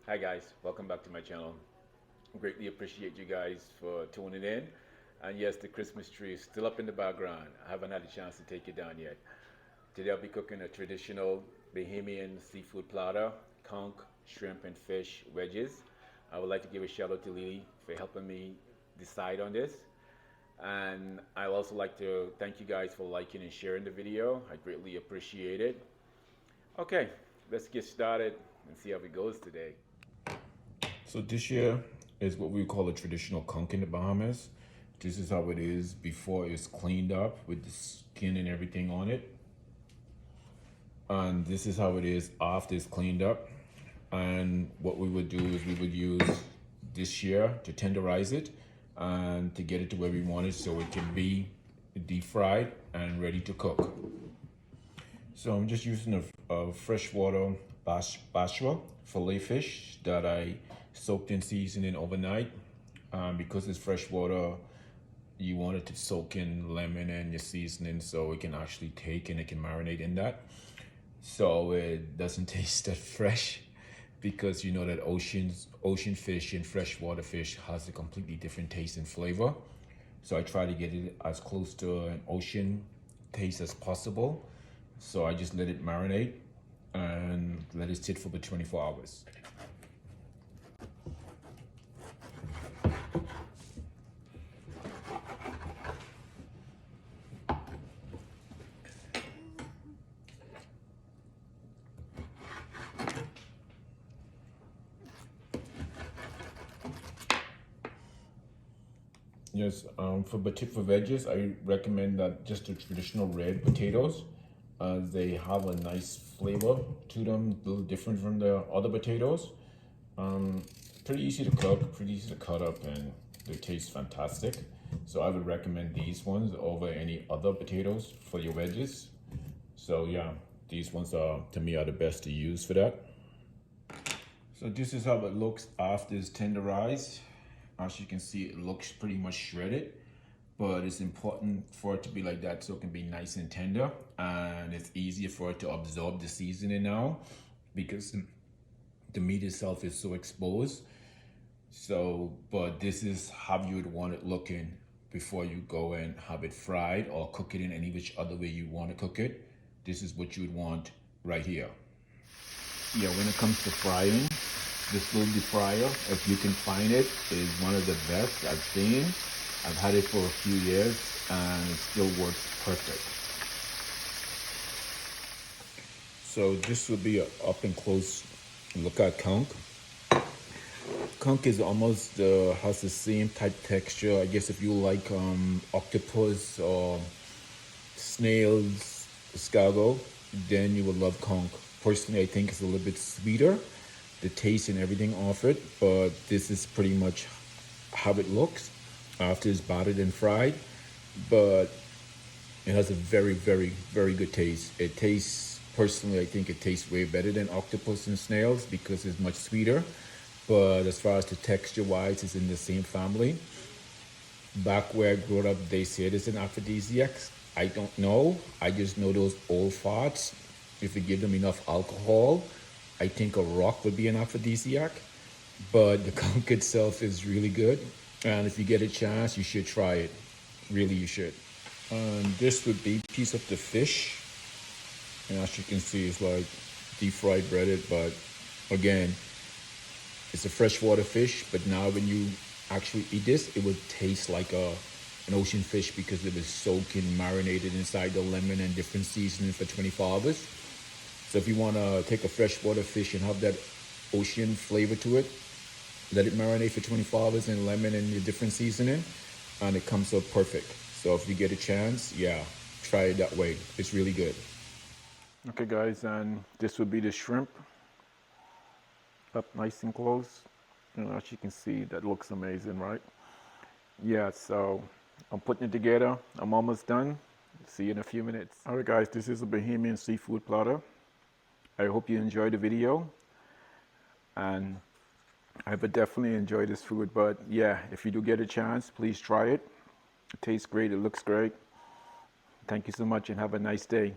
Hi guys, welcome back to my channel. Greatly appreciate you guys for tuning in. And yes, the Christmas tree is still up in the background. I haven't had a chance to take it down yet. Today I'll be cooking a traditional Bahamian seafood platter, conch, shrimp and fish wedges. I would like to give a shout out to Lily for helping me decide on this. And I also like to thank you guys for liking and sharing the video. I greatly appreciate it. Okay, let's get started and see how it goes today. So this year is what we call a traditional conch in the Bahamas. This is how it is before it's cleaned up with the skin and everything on it. And this is how it is after it's cleaned up. And what we would do is we would use this year to tenderize it and to get it to where we want it so it can be deep fried and ready to cook. So I'm just using a freshwater bashwa fillet fish that I soaked in seasoning overnight. Because it's freshwater, you want it to soak in lemon and your seasoning so it can actually take and it can marinate in that. So it doesn't taste that fresh because you know that ocean fish and freshwater fish has a completely different taste and flavor. So I try to get it as close to an ocean taste as possible. So I just let it marinate and let it sit for about 24 hours. Yes, for veggies, I recommend that just the traditional red potatoes. They have a nice flavor to them, a little different from the other potatoes. Pretty easy to cook, pretty easy to cut up, and they taste fantastic. So I would recommend these ones over any other potatoes for your veggies. So yeah, these ones are, to me, are the best to use for that. So this is how it looks after it's tenderized. As you can see, it looks pretty much shredded, but it's important for it to be like that so it can be nice and tender, and it's easier for it to absorb the seasoning now because the meat itself is so exposed. So, but this is how you would want it looking before you go and have it fried or cook it in any which other way you want to cook it. This is what you would want right here. Yeah, when it comes to frying, this little deep fryer, if you can find it, is one of the best I've seen. I've had it for a few years and it still works perfect. So this will be a up and close look at conch. Conch is almost has the same type texture. I guess if you like octopus or snails, escargot, then you will love conch. Personally, I think it's a little bit sweeter, the taste and everything of it, but this is pretty much how it looks after it's battered and fried. But it has a very, very, very good taste. It tastes, personally, I think it tastes way better than octopus and snails because it's much sweeter. But as far as the texture wise, it's in the same family. Back where I grew up, they said it's an aphrodisiac. I don't know. I just know those old farts. If you give them enough alcohol, I think a rock would be an aphrodisiac. But the conch itself is really good. And if you get a chance, you should try it. Really, you should. This would be a piece of the fish. And as you can see, it's like deep fried breaded. But again, it's a freshwater fish. But now when you actually eat this, it would taste like an ocean fish because it was soaked and marinated inside the lemon and different seasoning for 24 hours. So if you want to take a freshwater fish and have that ocean flavor to it, let it marinate for 24 hours in lemon and the different seasoning, and it comes out perfect. So if you get a chance, yeah, try it that way. It's really good. Okay guys, and this would be the shrimp up nice and close. You know, as you can see, that looks amazing, right? Yeah, so I'm putting it together. I'm almost done. See you in a few minutes. All right guys, this is a Bahamian seafood platter. I hope you enjoyed the video, and I would definitely enjoy this food. But yeah, if you do get a chance, please try it. It tastes great. It looks great. Thank you so much and have a nice day.